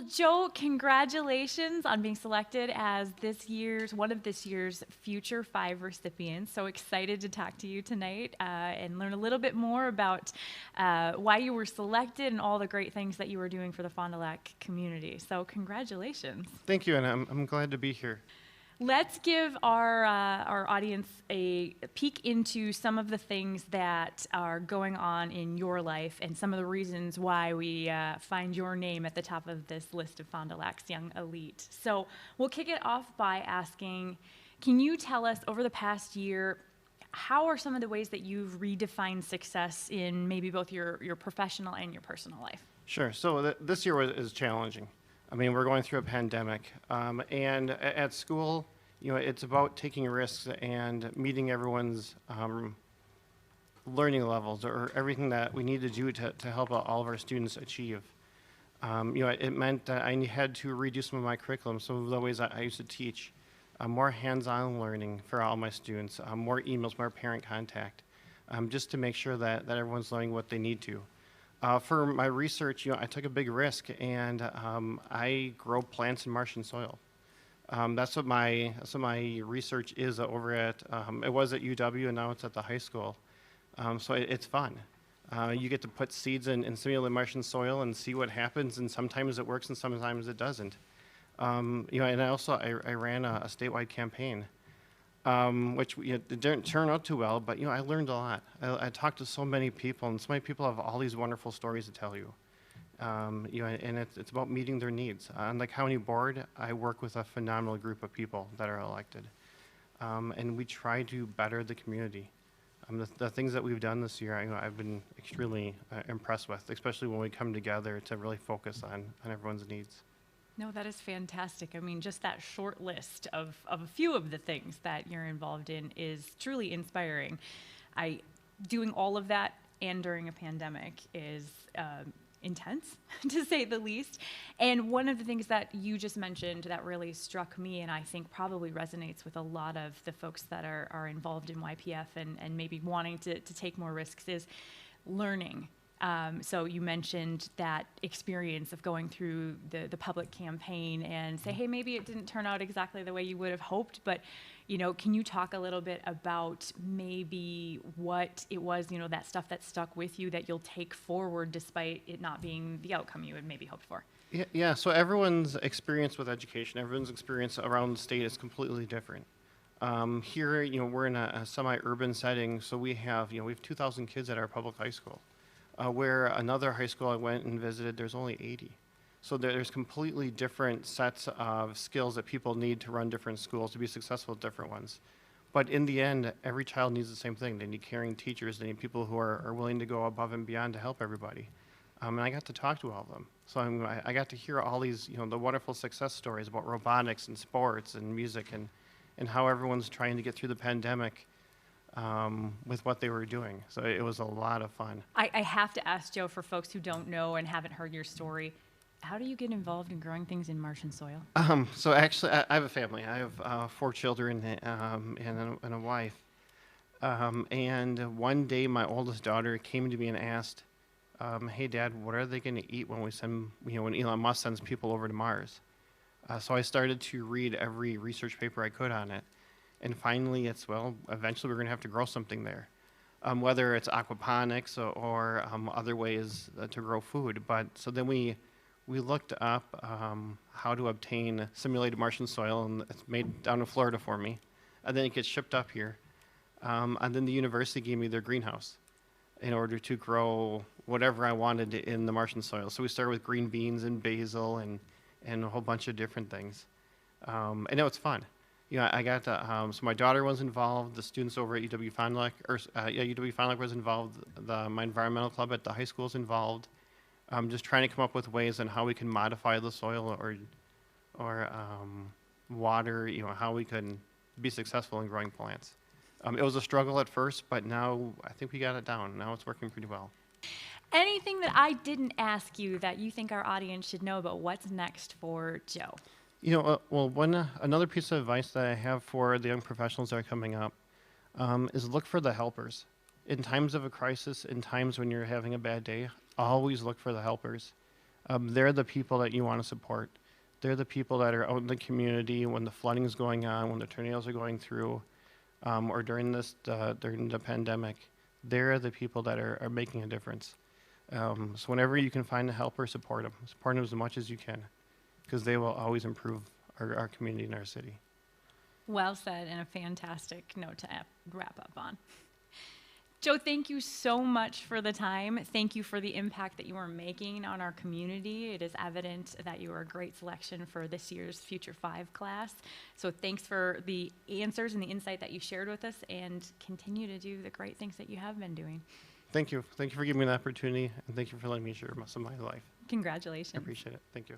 Joe, congratulations on being selected as one of this year's Future 5 recipients. So excited to talk to you tonight and learn a little bit more about why you were selected and all the great things that you were doing for the Fond du Lac community. So congratulations. Thank you, and I'm glad to be here. Let's give our audience a peek into some of the things that are going on in your life and some of the reasons why we find your name at the top of this list of Fond du Lac's Young Elite. So we'll kick it off by asking, can you tell us over the past year, how are some of the ways that you've redefined success in maybe both your professional and your personal life? Sure. So this year is challenging. I mean, we're going through a pandemic, and at school, it's about taking risks and meeting everyone's learning levels or everything that we need to do to help all of our students achieve. It meant that I had to redo some of my curriculum, some of the ways I used to teach, more hands-on learning for all my students, more emails, more parent contact, just to make sure that everyone's learning what they need to. For my research, I took a big risk, and I grow plants in Martian soil. That's what my research is over at. It was at UW, and now it's at the high school. So it's fun. You get to put seeds in simulated Martian soil and see what happens, and sometimes it works, and sometimes it doesn't. And I ran a statewide campaign. Which it didn't turn out too well, but I learned a lot. I talked to so many people, and so many people have all these wonderful stories to tell you. And it's about meeting their needs. On the county board, I work with a phenomenal group of people that are elected, and we try to better the community. The things that we've done this year, I've been extremely impressed with, especially when we come together to really focus on everyone's needs. No, that is fantastic. I mean, just that short list of a few of the things that you're involved in is truly inspiring. Doing all of that and during a pandemic is intense, to say the least. And one of the things that you just mentioned that really struck me, and I think probably resonates with a lot of the folks that are involved in YPF and maybe wanting to take more risks, is learning. So you mentioned that experience of going through the public campaign and say, hey, maybe it didn't turn out exactly the way you would have hoped, but, can you talk a little bit about maybe what it was, that stuff that stuck with you that you'll take forward despite it not being the outcome you had maybe hoped for? Yeah. So everyone's experience with education, everyone's experience around the state is completely different. Here, we're in a semi-urban setting, so we have 2,000 kids at our public high school. Where another high school I went and visited, there's only 80. So there's completely different sets of skills that people need to run different schools, to be successful at different ones. But in the end, every child needs the same thing. They need caring teachers. They need people who are willing to go above and beyond to help everybody. And I got to talk to all of them. So I got to hear all these, the wonderful success stories about robotics and sports and music and how everyone's trying to get through the pandemic with what they were doing. So it was a lot of fun. I have to ask, Joe, for folks who don't know and haven't heard your story, how do you get involved in growing things in Martian soil? So actually, I have a family. I have 4 children and a wife. And one day, my oldest daughter came to me and asked, "Hey, Dad, what are they going to eat when we send, when Elon Musk sends people over to Mars?" So I started to read every research paper I could on it. And finally, eventually we're going to have to grow something there, whether it's aquaponics or other ways to grow food. But so then we looked up how to obtain simulated Martian soil, and it's made down in Florida for me. And then it gets shipped up here. And then the university gave me their greenhouse in order to grow whatever I wanted in the Martian soil. So we started with green beans and basil and a whole bunch of different things. And it was fun. I got to, so my daughter was involved, the students over at UW Fond du Lac, UW Fond du Lac was involved, my environmental club at the high school is involved. Just trying to come up with ways on how we can modify the soil or water, how we can be successful in growing plants. It was a struggle at first, but now I think we got it down. Now it's working pretty well. Anything that I didn't ask you that you think our audience should know about what's next for Joe? Another piece of advice that I have for the young professionals that are coming up is look for the helpers. In times of a crisis, in times when you're having a bad day, always look for the helpers. they're the people that you want to support. They're the people that are out in the community when the flooding is going on, when the tornadoes are going through, or during the pandemic. They're the people that are making a difference. So whenever you can find a helper, support them as much as you can, because they will always improve our community and our city. Well said, and a fantastic note to wrap up on. Joe, thank you so much for the time. Thank you for the impact that you are making on our community. It is evident that you are a great selection for this year's Future 5 class. So thanks for the answers and the insight that you shared with us, and continue to do the great things that you have been doing. Thank you. Thank you for giving me the opportunity, and thank you for letting me share some of my life. Congratulations. I appreciate it. Thank you.